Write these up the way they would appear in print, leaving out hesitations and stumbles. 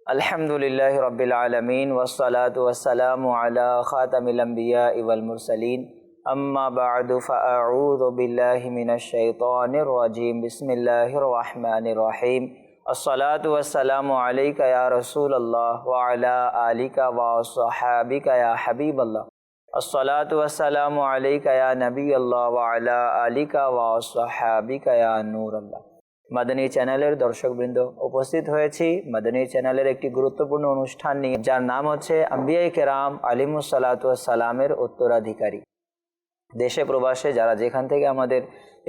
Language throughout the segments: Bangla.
अल्हम्दुलिल्लाहि रब्बिल आलमीन वस्सलातु वस्सलामु अला खातामिल अंबियाइ वल मुरसलीन अम्मा बअदु फअऊज़ु बिल्लाहि मिनश शैतानिर रजीम बिस्मिल्लाहिर रहमानिर रहीम अस्सलातु वस्सलामु अलैका या रसूलल्लाह व अला आलिका व अस्हाबिका या हबीबल्लाह अस्सलातु वस्सलामु अलैका या नबीअल्लाह व अला आलिका व अस्हाबिका या नूरल्लाह। মাদানী চ্যানেলের দর্শকবৃন্দ, উপস্থিত হয়েছি মাদানী চ্যানেলের একটি গুরুত্বপূর্ণ অনুষ্ঠান নিয়ে, যার নাম হচ্ছে আম্বিয়ায়ে কেরাম আলাইহিমুস সালাতু ওয়াস সালামের উত্তরাধিকারী। দেশে প্রবাসে যারা যেখান থেকে আমাদের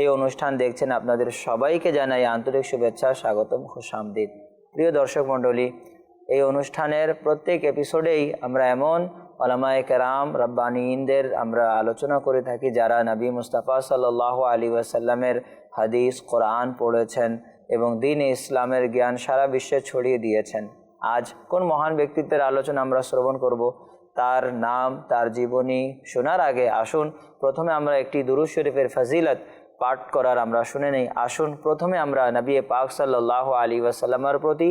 এই অনুষ্ঠান দেখছেন, আপনাদের সবাইকে জানাই আন্তরিক শুভেচ্ছা, স্বাগতম, খুশামদিদ। প্রিয় দর্শক মণ্ডলী, এই অনুষ্ঠানের প্রত্যেক এপিসোডেই আমরা এমন উলামায়ে কেরাম রাব্বানীদের আমরা আলোচনা করে থাকি যারা নবী মুস্তাফা সাল্লাল্লাহু আলাইহি ওয়াসাল্লামের হাদিস, কোরআন পড়েছেন এবং দ্বীন ইসলামের জ্ঞান সারা বিশ্বে ছড়িয়ে দিয়েছেন। আজ কোন মহান ব্যক্তিত্বের আলোচনা আমরা শ্রবণ করব, তার নাম, তার জীবনী শোনার আগে আসুন প্রথমে আমরা একটি দুরূদ শরীফের ফজিলত পাঠ করার আমরা শুনে নেই। আসুন প্রথমে আমরা নবী পাক সাল্লাল্লাহু আলাইহি ওয়াসাল্লামের প্রতি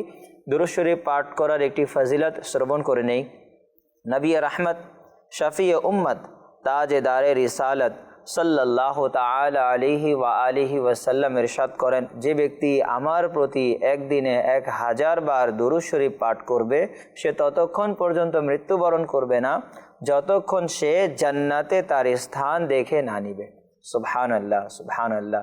দুরূদ শরীফ পাঠ করার একটি ফজিলত শ্রবণ করে নেই। নবী রহমত, শফি উম্মত, তাজেদারে রিসালত সাল্লাল্লাহু তাআলা আলাইহি ওয়া আলিহি ওয়াসাল্লাম ইরশাদ করেন, যে ব্যক্তি আমার প্রতি একদিনে 1000 বার দুরূদ শরীফ পাঠ করবে, সে ততক্ষণ পর্যন্ত মৃত্যুবরণ করবে না যতক্ষণ সে জান্নাতে তার স্থান দেখে না নিবে। সুবহানাল্লাহ, सुबहानल्लाह।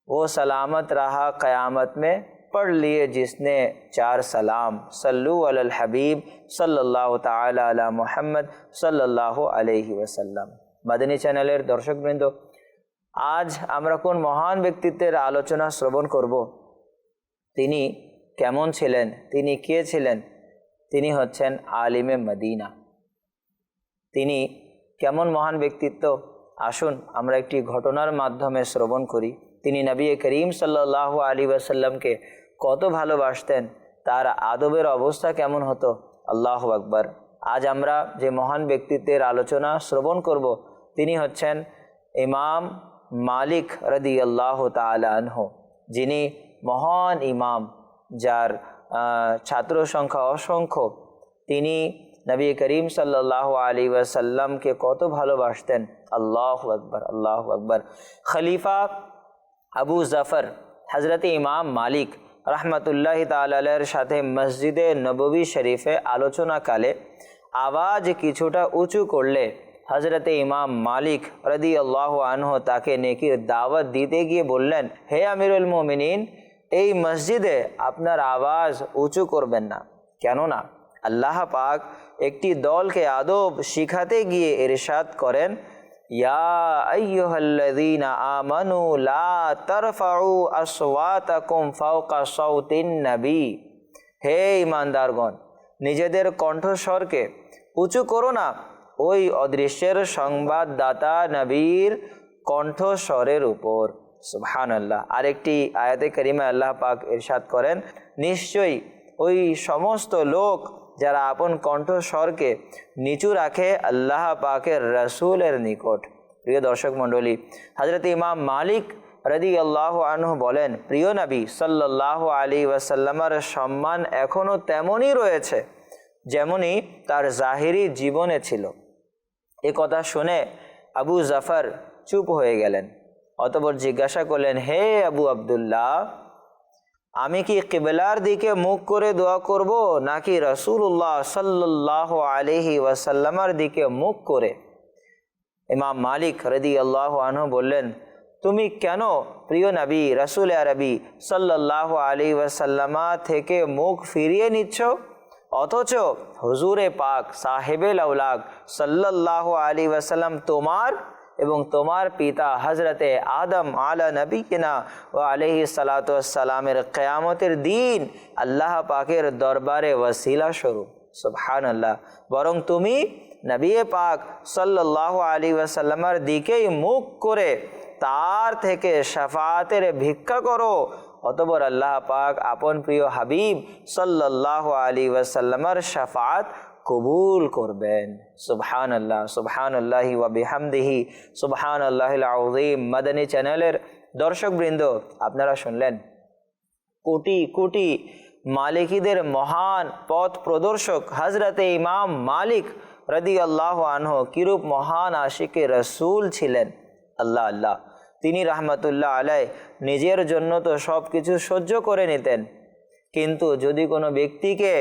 वो सलामत रहा क़यामत में, पढ़ लिए जिसने 4 सलाम, सल्लु अलल हबीब सल्लल्लाहु ताला अला मुहम्मद सल्लल्लाहु अलैहि वसल्लम। মাদানী চ্যানেলের দর্শকবৃন্দ, আজ আমরা কোন মহান ব্যক্তিত্বের আলোচনা শ্রবণ করব, তিনি কেমন ছিলেন, তিনি কে ছিলেন? তিনি হচ্ছেন আলিমে মদিনা। তিনি কেমন মহান ব্যক্তিত্ব, আসুন আমরা একটি ঘটনার মাধ্যমে শ্রবণ করি। তিনি নবী করিম সাল্লাল্লাহু আলাইহি ওয়াসাল্লামকে কত ভালোবাসতেন, তার আদবের অবস্থা কেমন হতো। আল্লাহু আকবার। আজ আমরা যে মহান ব্যক্তিত্বের আলোচনা শ্রবণ করব, তিনি হচ্ছেন ইমাম মালিক রাদিয়াল্লাহু তাআলা আনহু, যিনি মহান ইমাম, যার ছাত্র সংখ্যা অসংখ্য। তিনি নবী করিম সাল্লাল্লাহু আলাইহি ওয়াসাল্লামকে কত ভালোবাসতেন। আল্লাহু আকবার, আল্লাহু আকবার। খলিফা আবু জাফর হযরত ইমাম মালিক রহমতুল্লাহি তাআলা আলাইহির সাথে মসজিদে নববী শরীফে আলোচনাকালে আওয়াজ কিছুটা উঁচু করলে হযরত ইমাম মালিক রাদিয়াল্লাহু আনহু তাকে নেকির দাওয়াত দিতে গিয়ে বললেন, হে আমিরুল মুমিনিন, এই মসজিদে আপনার আওয়াজ উঁচু করবেন না, কেননা আল্লাহ পাক একটি দলকে আদব শিখাতে গিয়ে ইরশাদ করেন, ইয়া আইয়ুহাল্লাযীনা আমানু লা তারফাউ আসওয়াতাকুম ফাওকা সাউতিন নবী। হে ঈমানদারগণ, নিজেদের কণ্ঠস্বরকে উঁচু করো না ওই অদৃশ্যের সংবাদদাতা নবীর কণ্ঠস্বরের উপর। সুবহানাল্লাহ। আরেকটি আয়াতে কারিমা আল্লাহ পাক ইরশাদ করেন, নিশ্চয়ই ওই সমস্ত লোক যারা আপন কণ্ঠস্বরকে নিচু রাখে আল্লাহ পাকের রাসূলের নিকট। প্রিয় দর্শক মণ্ডলী, হযরত ইমাম মালিক রাদিয়াল্লাহু আনহু বলেন, প্রিয় নবী সাল্লাল্লাহু আলাইহি ওয়াসাল্লামের সম্মান এখনও তেমনই রয়েছে যেমনই তার জাহিরি জীবনে ছিল। এ কথা শুনে আবু জাফর চুপ হয়ে গেলেন। অতঃপর জিজ্ঞাসা করলেন, হে আবু আব্দুল্লাহ, আমি কি কিবলার দিকে মুখ করে দোয়া করব, নাকি রাসূলুল্লাহ সাল্লাল্লাহু আলাইহি ওয়াসাল্লামের দিকে মুখ করে? ইমাম মালিক রাদিয়াল্লাহু আনহু বললেন, তুমি কেন প্রিয় নবী রাসূল আরবি সাল্লাল্লাহু আলাইহি ওয়াসাল্লামা থেকে মুখ ফিরিয়ে নিচ্ছ, অথচ হুজুরে পাক সাহেবে লাউলাক সাল্লাল্লাহু আলাইহি ওয়াসাল্লাম তোমার এবং তোমার পিতা হজরতে আদম আলা নবীনা ও আলাইহি সালাতু ওয়াসসালামের কিয়ামতের দিন আল্লাহ পাকের দরবারে ওয়াসিলা স্বরূপ। সুবহানাল্লাহ। বরং তুমি নবী পাক সাল্লাল্লাহু আলাইহি ওয়াসাল্লামের দিকেই মুখ করে তার থেকে শাফাআতের ভিক্ষা করো, অতঃপর আল্লাহ পাক আপন প্রিয় হাবিব সাল্লাল্লাহু আলাইহি ওয়াসাল্লামের শাফাআত কবুল করবেন। সুবহানাল্লাহ, সুবহানাল্লাহি ওয়া বিহামদিহি, সুবহানাল্লাহিল আযীম। মাদানী চ্যানেলের দর্শকবৃন্দ, আপনারা শুনলেন কোটি কোটি মালিকিদের মহান পথ প্রদর্শক হজরতে ইমাম মালিক রাদিয়াল্লাহু আনহু কিরূপ মহান আশিকে রসুল ছিলেন। আল্লাহ আল্লাহ, তিনি রাহমাতুল্লাহ আলাই নিজের জন্য তো সব কিছু সহ্য করে নিতেন, কিন্তু যদি কোনো ব্যক্তিকে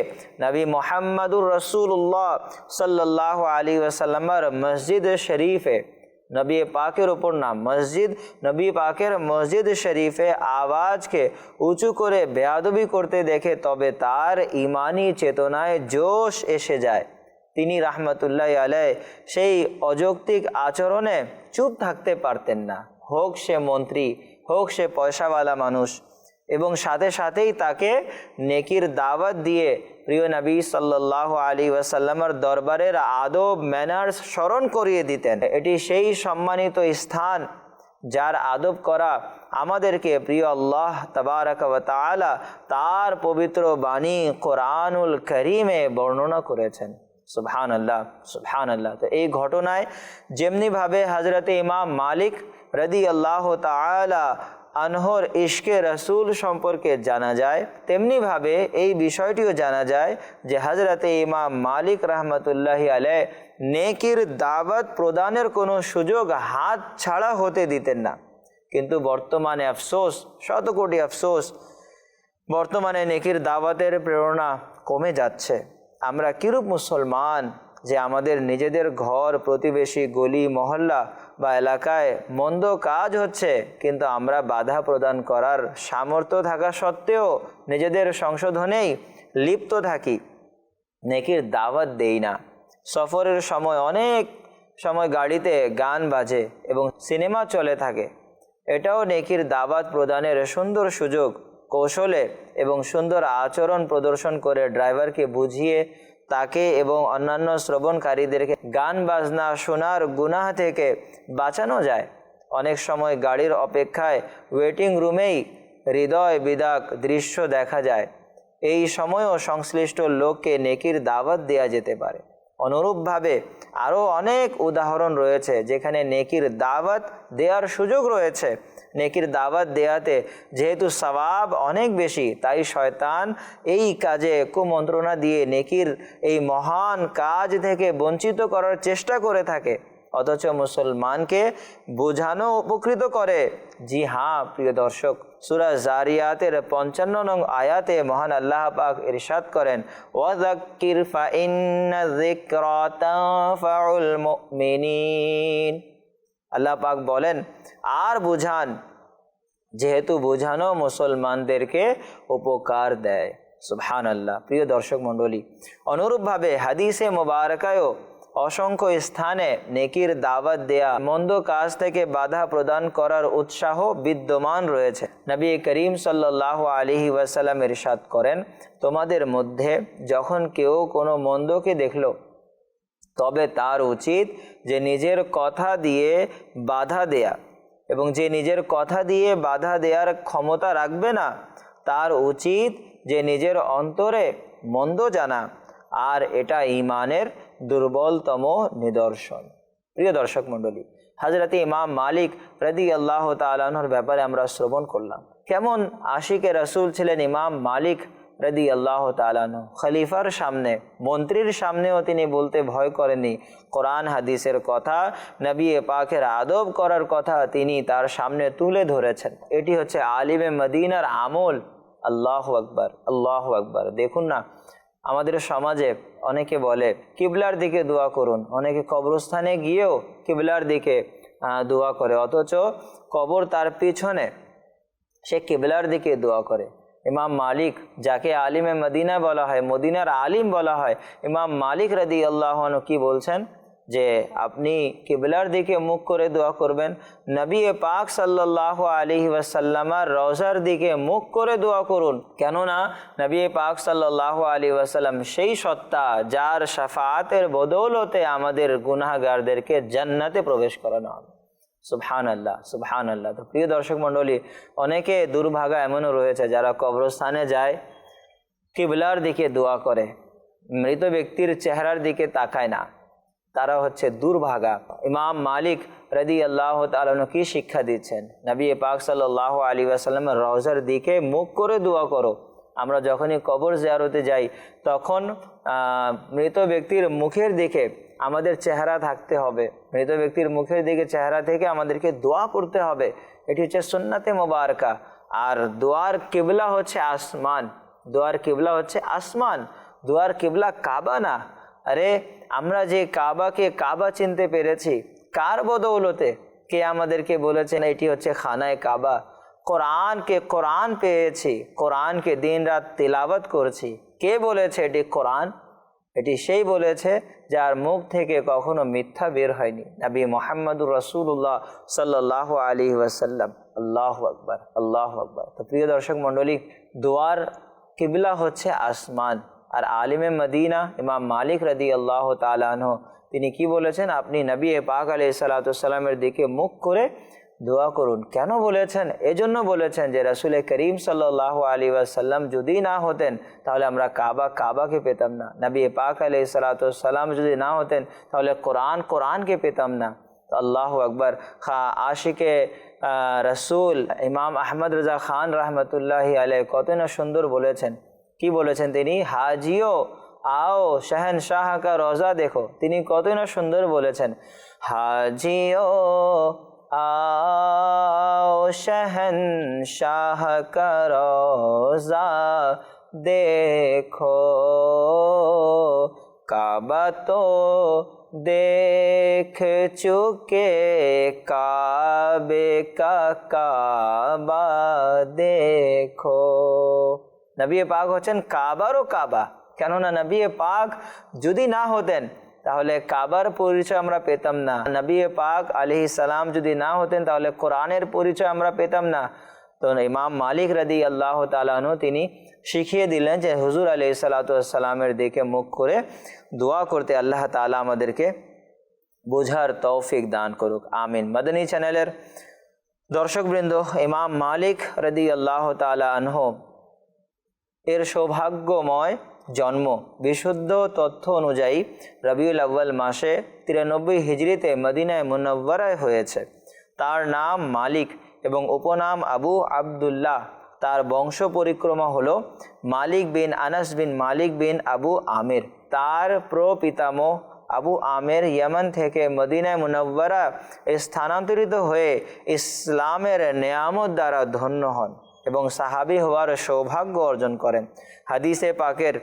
নবী মুহাম্মাদুর রাসূলুল্লাহ সাল্লাল্লাহু আলাইহি ওয়াসাল্লামের মসজিদ শরীফে, নবী পাকের ওপর না মসজিদ, নবী পাকের মসজিদ শরীফে আওয়াজকে উঁচু করে বেয়াদবি করতে দেখে, তবে তার ইমানি চেতনায় জোশ এসে যায়। তিনি রাহমাতুল্লাহ আলাই সেই অযৌক্তিক আচরণে চুপ থাকতে পারতেন না, হোক সে মন্ত্রী, হোক সে পয়সাওয়ালা মানুষ, এবং সাথে সাথেই তাকে নেকির দাওয়াত দিয়ে প্রিয় নবী সাল্লাল্লাহু আলাইহি ওয়াসাল্লামের দরবারের আদব ম্যানার্স স্মরণ করিয়ে দিতেন। এটি সেই সম্মানিত স্থান যার আদব করা আমাদেরকে প্রিয় আল্লাহ তাবারাক ওয়া তাআলা তার পবিত্র বাণী কোরআনুল কারীমে বর্ণনা করেছেন। সুবহানাল্লাহ, সুবহানাল্লাহ। তো এই ঘটনায় যেমনিভাবে হজরতে ইমাম মালিক রাদিয়াল্লাহু তাআলা আনহর ইশকে রসুল সম্পর্কে জানা যায়, তেমনিভাবে এই বিষয়টিও জানা যায় যে হজরতে ইমাম মালিক রহমতুল্লাহি আলাইহ নেকির দাওয়াত প্রদানের কোনো সুযোগ হাত ছাড়া হতে দিতেন না। কিন্তু বর্তমানে আফসোস, শতকোটি আফসোস, বর্তমানে নেকির দাওয়াতের প্রেরণা কমে যাচ্ছে। আমরা কিরূপ মুসলমান যে আমাদের নিজেদের ঘর, প্রতিবেশী, গলি মহল্লা বা এলাকায় মন্দ কাজ হচ্ছে, কিন্তু আমরা বাধা প্রদান করার সামর্থ্য থাকা সত্ত্বেও নিজেদের সংশোধনেই লিপ্ত থাকি, নেকির দাওয়াত দেই না। সফরের সময় অনেক সময় গাড়িতে গান বাজে এবং সিনেমা চলে থাকে, এটাও নেকির দাওয়াত প্রদানের সুন্দর সুযোগ। কৌশলে এবং সুন্দর আচরণ প্রদর্শন করে ড্রাইভারকে বুঝিয়ে তাকে এবং অন্যান্য শ্রবণকারীদেরকে গান বাজনা শোনার গুনাহ থেকে বাঁচানো যায়। অনেক সময় গাড়ির অপেক্ষায় ওয়েটিং রুমেই হৃদয় বিদারক দৃশ্য দেখা যায়, এই সময়ও সংশ্লিষ্ট লোককে নেকির দাওয়াত দেয়া যেতে পারে। অনুরূপভাবে আরও অনেক উদাহরণ রয়েছে যেখানে নেকির দাওয়াত দেওয়ার সুযোগ রয়েছে। নেকির দাওয়াত দেয়াতে যেহেতু সওয়াব অনেক বেশি, তাই শয়তান এই কাজে কুমন্ত্রণা দিয়ে নেকির এই মহান কাজ থেকে বঞ্চিত করার চেষ্টা করে থাকে, অথচ মুসলমানকে বোঝানো উপকৃত করে। জি হ্যাঁ প্রিয় দর্শক, সূরা জারিয়াতের 55 নং আয়াতে মহান আল্লাহ পাক ইরশাদ করেন, ওয়াযাক্কির ফাইন্না যিকরা তানফাউল মুমিনিন। আল্লাহ পাক বলেন, আর বুঝান, যেহেতু বোঝানো মুসলমানদেরকে উপকার দেয়। সুবহানাল্লাহ। প্রিয় দর্শক মণ্ডলী, অনুরূপভাবে হাদিসে মুবারাকায়ও অসংখ্য স্থানে নেকির দাওয়াত দেয়া, মন্দ কাজ থেকে বাধা প্রদান করার উৎসাহ বিদ্যমান রয়েছে। নবী করিম সাল্লাল্লাহু আলাইহি ওয়াসাল্লাম ইরশাদ করেন, তোমাদের মধ্যে যখন কেউ কোনো মন্দকে দেখলো, তবে তার উচিত যে নিজের কথা দিয়ে বাধা দেয়া, এবং যে নিজের কথা দিয়ে বাধা দেওয়ার ক্ষমতা রাখবে না, তার উচিত যে নিজের অন্তরে মন্দ জানা, আর এটা ঈমানের দুর্বলতম নিদর্শন। প্রিয় দর্শক মণ্ডলী, হযরতে ইমাম মালিক রাদিয়াল্লাহু তাআলা আনহুর ব্যাপারে আমরা শ্রবণ করলাম। কেমন আশিকে রাসূল ছিলেন ইমাম মালিক রাদিয়াল্লাহু তাআলা আনহু। খলিফার সামনে, মন্ত্রীর সামনেও তিনি বলতে ভয় করেননি। কোরআন হাদিসের কথা, নবী পাকের আদব করার কথা তিনি তার সামনে তুলে ধরেছেন। এটি হচ্ছে আলিমে মদিনার আমল। আল্লাহু আকবার, আল্লাহু আকবার। দেখুন না, আমাদের সমাজে অনেকে বলে কিবলার দিকে দোয়া করুন, অনেকে কবরস্থানে গিয়েও কিবলার দিকে দোয়া করে, অথচ কবর তার পিছনে, সে কিবলার দিকে দোয়া করে। ইমাম মালিক, যাকে আলিমে মদিনা বলা হয়, মদিনার আলিম বলা হয়, ইমাম মালিক রাদিয়াল্লাহু আনহু কি বলছেন যে আপনি কিবলার দিকে মুখ করে দোয়া করবেন। নবী পাক সাল্লাল্লাহু আলাইহি ওয়াসাল্লামের রওজার দিকে মুখ করে দোয়া করুন, কেননা নবী পাক সাল্লাল্লাহু আলাইহি ওয়াসাল্লাম সেই সত্তা যার শাফাআতের বদৌলতে আমাদের গুনাহগারদেরকে জান্নাতে প্রবেশ করানো হবে। সুবহানাল্লাহ, সুবহানাল্লাহ। তো প্রিয় দর্শক মণ্ডলী, অনেকে দুর্ভাগা এমনও রয়েছে যারা কবরস্থানে যায়, কিবলার দিকে দোয়া করে, মৃত ব্যক্তির চেহারার দিকে তাকায় না, তারা হচ্ছে দুর্ভাগা। ইমাম মালিক রাদিয়াল্লাহু তাআলা আনহু কি শিক্ষা দিচ্ছেন? নবী পাক সাল্লাল্লাহু আলাইহি ওয়াসাল্লামের রওজার দিকে মুখ করে দোয়া করো, আমরা যখনই কবর জিয়ারতে যাই তখন মৃত ব্যক্তির মুখের দিকে আমাদের চেহারা থাকতে হবে, মৃত ব্যক্তির মুখের দিকে চেহারা থেকে আমাদেরকে দোয়া করতে হবে। এটি হচ্ছে সুন্নাতে মোবারকা। আর দোয়ার কিবলা হচ্ছে আসমান, দোয়ার কিবলা হচ্ছে আসমান, দোয়ার কিবলা কাবা না। আরে আমরা যে কাবাকে কাবা চিনতে পেরেছি কার বদৌলতে? কে আমাদেরকে বলেছেন এটি হচ্ছে খানায় কাবা? কোরআনকে কোরআন পেয়েছি, কোরআনকে দিন রাত তিলাওয়াত করছি। কে বলেছে এটি? কোরআন। এটি সেই বলেছে যার মুখ থেকে কখনো মিথ্যা বের হয়নি, নবী মুহাম্মদুর রাসূলুল্লাহ সাল্লাল্লাহু আলাইহি ওয়াসাল্লাম। আল্লাহু আকবার, আল্লাহু আকবার। তো প্রিয় দর্শক মণ্ডলী, দোয়ার কিবলা হচ্ছে আসমান। আর আলিমে মদিনা ইমাম মালিক রাদিয়াল্লাহু তাআলা আনহু তিনি কি বলেছেন? আপনি নবী পাক আলাইহিস সালাতু ওয়াস সালামের দিকে মুখ করে দোয়া করুন। কেন বলেছেন? এজন্য বলেছেন যে রাসূল করিম সাল্লাল্লাহু আলাইহি ওয়াসাল্লাম যদি না হতেন তাহলে আমরা কাবাকে পেতাম না, নবী পাক আলাইহিস সালাতু ওয়াস সালাম যদি না হতেন তাহলে কোরআনকে পেতাম না। তো আল্লাহু আকবার। আশিকে রাসূল ইমাম আহমদ রাজা খান রহমতুল্লাহি আলাইহি কত না সুন্দর বলেছেন। কি বলেছেন তিনি? হাজিও आओ शहनशाह का रोज़ा देखो। তিনি কত না সুন্দর বলেছেন, হাজিও आओ शहनशाह का रोज़ा देखो, काबा तो देख चुके, काबे का काबा देखो। নবী পাক হচ্ছেন কাবারও কাবা। কেননা নবী পাক যদি না হতেন তাহলে কাবার পরিচয় আমরা পেতাম না, নবী পাক আলাইহিস সালাম যদি না হতেন তাহলে কোরআনের পরিচয় আমরা পেতাম না। তো ইমাম মালিক রাদিয়াল্লাহু তাআলা আনহু তিনি শিখিয়ে দিলেন যে হুজুর আলাইহিস সালাতু ওয়াস সালামের দিকে মুখ করে দোয়া করতে। আল্লাহ তাআলা আমাদেরকে বোঝার তৌফিক দান করুক, আমিন। মাদানী চ্যানেলের দর্শকবৃন্দ, ইমাম মালিক রাদিয়াল্লাহু তাআলা আনহু এর সৌভাগ্যময় জন্ম বিশুদ্ধ তথ্য অনুযায়ী রবিউল আউয়াল মাসে 93 হিজরিতে মদিনায় মুনাওয়ারায় হয়েছে। তার নাম মালিক এবং উপনাম আবু আবদুল্লাহ। তার বংশ পরিক্রমা হলো মালিক বিন আনাস বিন মালিক বিন আবু আমির। তার প্রপিতামহ আবু আমির ইয়েমেন থেকে মদিনায় মুনাওয়ারা স্থানান্তরিত হয়ে ইসলামের নেয়ামত দ্বারা ধন্য হন এবং সাহাবী হওয়ার সৌভাগ্য অর্জন করেন। হাদিসে পাকের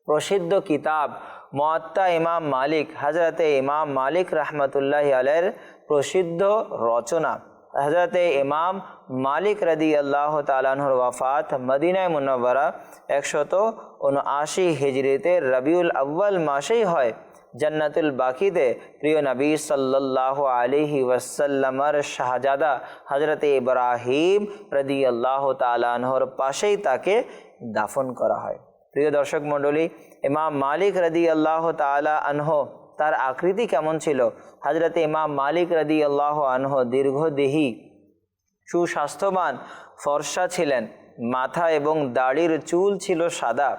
প্রসিদ্ধ কিতাব মুয়াত্তা ইমাম মালিক, হযরতে ইমাম মালিক রাহমাতুল্লাহি আলাইহির প্রসিদ্ধ রচনা। হযরতে ইমাম মালিক রাদিয়াল্লাহু তাআলা আনহুর ওয়াফাত মদিনায় মুনাওয়ারা 179 হিজরিতে রবিউল আউয়াল মাসেই হয়। জান্নাতুল বাকিতে প্রিয় নবী সাল্লাল্লাহু আলাইহি ওয়াসাল্লামের শাহজাদা হযরতে ইব্রাহিম রাদিয়াল্লাহু তাআলা আনহুর পাশেই তাকে দাফন করা হয়। প্রিয় দর্শক মণ্ডলী, ইমাম মালিক রাদিয়াল্লাহু তাআলা আনহু তার আকৃতি কেমন ছিল? হযরতে ইমাম মালিক রাদিয়াল্লাহু আনহু দীর্ঘদেহী, সুস্বাস্থ্যবান, ফর্সা ছিলেন। মাথা এবং দাড়ির চুল ছিল সাদা।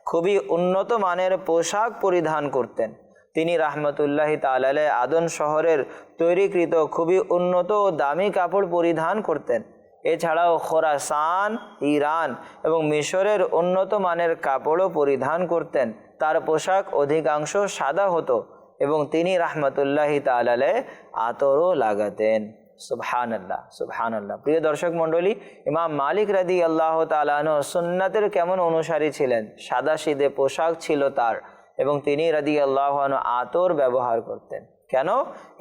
খুবই উন্নত মানের পোশাক পরিধান করতেন। তিনি রাহমাতুল্লাহি তাআলা আলাইহি আদন শহরের তৈরিকৃত খুবই উন্নত ও দামি কাপড় পরিধান করতেন। এছাড়াও খোরাসান, ইরান এবং মিশরের উন্নত মানের কাপড়ও পরিধান করতেন। তার পোশাক অধিকাংশ সাদা হতো এবং তিনি রাহমাতুল্লাহি তাআলা আলাইহি আতরও লাগাতেন। সুবহানাল্লাহ, সুবহানাল্লাহ। প্রিয় দর্শক মণ্ডলী, ইমাম মালিক রাদিয়াল্লাহু তাআলা আনহু সুন্নাতের কেমন অনুসারী ছিলেন? সাদাসিধে পোশাক ছিল তার এবং তিনি রাদিয়াল্লাহু আনহু আতর ব্যবহার করতেন। কেন?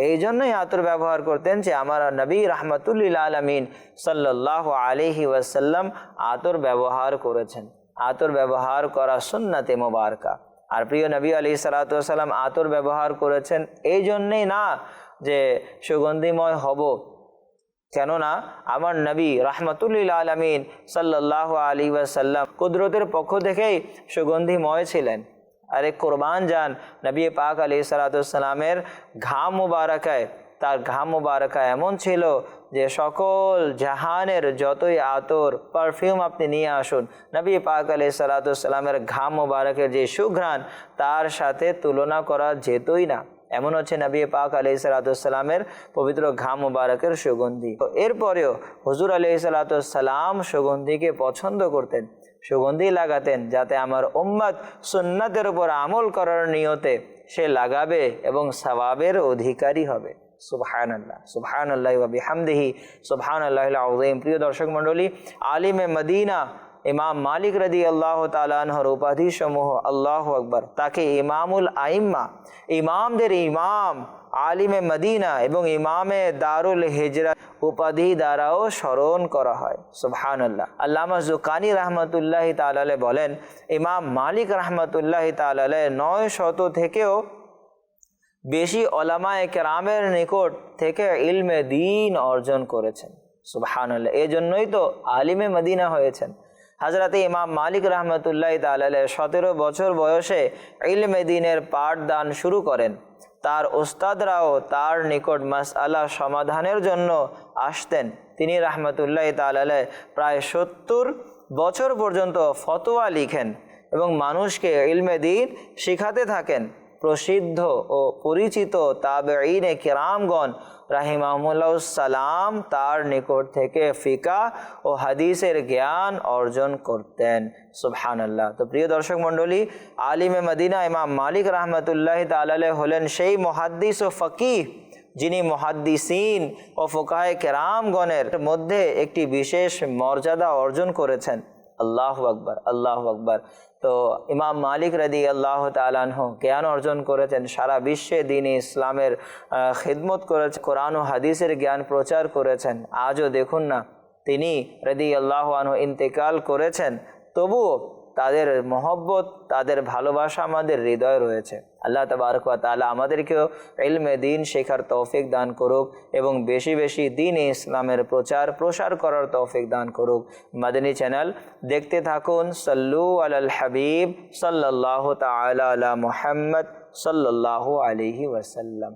এই জন্যই আতর ব্যবহার করতেন যে আমার নবী রাহমাতুল আলামিন সাল্লাল্লাহু আলাইহি ওয়াসাল্লাম আতর ব্যবহার করেছেন। আতর ব্যবহার করা সুন্নাতে মুবারকা। আর প্রিয় নবী আলাইহিস সালাতু ওয়াস সালাম আতর ব্যবহার করেছেন এই জন্যই না যে সুগন্ধিময় হব, কেননা আমার নবী রাহমাতুল আলামিন সাল্লাল্লাহু আলাইহি ওয়াসাল্লাম কুদরতের পক্ষ থেকেই সুগন্ধিময় ছিলেন। আরে কোরবান যান নবী পাক আলাইহিস সালাতু ওয়াস সালামের ঘাম মুবারকায়, তার ঘাম মুবারকা এমন ছিল যে সকল জাহানের যতই আতর পারফিউম আপনি নিয়ে আসুন, নবী পাক আলাইহিস সালাতু ওয়াস সালামের ঘাম মুবারকের যে সুঘ্রাণ তার সাথে তুলনা করা যেতই না। এমন হচ্ছে নবী পাক আলাইহিস সালাতু ওয়াস সালামের পবিত্র ঘাম মুবারকের সুগন্ধি। এরপরেও হুজুর আলাইহিস সালাতু ওয়াস সালাম সুগন্ধিকে পছন্দ করতেন। সুগন্ধি লাগাতেন, যাতে আমার উম্মত সুন্নাতের উপর আমল করার নিয়তে সে লাগাবে এবং সওয়াবের অধিকারী হবে। সুবহানাল্লাহ, সুবহানাল্লাহ ওয়া বিহামদিহি, সুবহানাল্লাহিল আযীম। প্রিয় দর্শক মণ্ডলী, আলিমে মদিনা ইমাম মালিক রাদিয়াল্লাহু তাআলা আনহুর উপাধি সমূহ আল্লাহু আকবার। তাকে ইমামুল আইম্মা, ইমামদের ইমাম, আলিমে মদিনা এবং ইমামে দারুল হিজরা উপাধি দ্বারাও স্মরণ করা হয়। সুবহানাল্লাহ। আল্লামা জুকানি রহমতুল্লাহি তাআলা আলাইহি বলেন, ইমাম মালিক রহমতুল্লাহি তাআলা আলাইহি 900 থেকেও বেশি ওলামায়ে কেরামের নিকট থেকে ইলমে দ্বীন অর্জন করেছেন। সুবহানাল্লাহ। এই জন্যই তো আলিমে মদিনা হয়েছেন। হযরতে ইমাম মালিক রহমতুল্লাহি তাআলা আলাইহি 17 বছর বয়সে ইলমে দ্বীনের পাঠদান শুরু করেন। তার উস্তাদরাও তার নিকট মাসআলা সমাধানের জন্য আসতেন। তিনি রহমতুল্লাহি তাআলা আলাইহি প্রায় 70 বছর পর্যন্ত ফতোয়া লিখেন এবং মানুষকে ইলমে দ্বীন শিখাতে থাকেন। প্রসিদ্ধ ও পরিচিত তাবেঈনে কিরামগণ রাহিমাহুমুল্লাহু সালাম তার নিকট থেকে ফিকাহ ও হাদিসের জ্ঞান অর্জন করতেন। সুবহানাল্লাহ। তো প্রিয় দর্শক মণ্ডলী, আলিমে মদিনা ইমাম মালিক রহমতুল্লাহি তাআলা আলাইহি হলেন সেই মুহাদ্দিস ও ফকিহ যিনি মুহাদ্দিসিন ও ফুকাহায়ে কেরামগণের মধ্যে একটি বিশেষ মর্যাদা অর্জন করেছেন। আল্লাহু আকবার, আল্লাহু আকবার। তো ইমাম মালিক রাদিয়াল্লাহু তাআলা আনহু জ্ঞান অর্জন করেছেন, সারা বিশ্বে দ্বীন ইসলামের খিদমত করেছেন, কোরআন ও হাদিসের জ্ঞান প্রচার করেছেন। আজও দেখুন না, তিনি রাদিয়াল্লাহু আনহু ইন্তেকাল করেছেন, তবুও তাদের মহব্বত, তাদের ভালোবাসা আমাদের হৃদয়ে রয়েছে। আল্লাহ তাবারক ওয়া তাআলা আমাদেরকেও ইলমে দ্বীন শেখার তৌফিক দান করুক এবং বেশি বেশি দ্বীন ইসলামের প্রচার প্রসার করার তৌফিক দান করুক। মাদানী চ্যানেল দেখতে থাকুন। সাল্লু আলাল হাবিব সাল্লাল্লাহু তাআলা আলা মুহাম্মদ সাল্লাল্লাহু আলাইহি ওয়াসাল্লাম।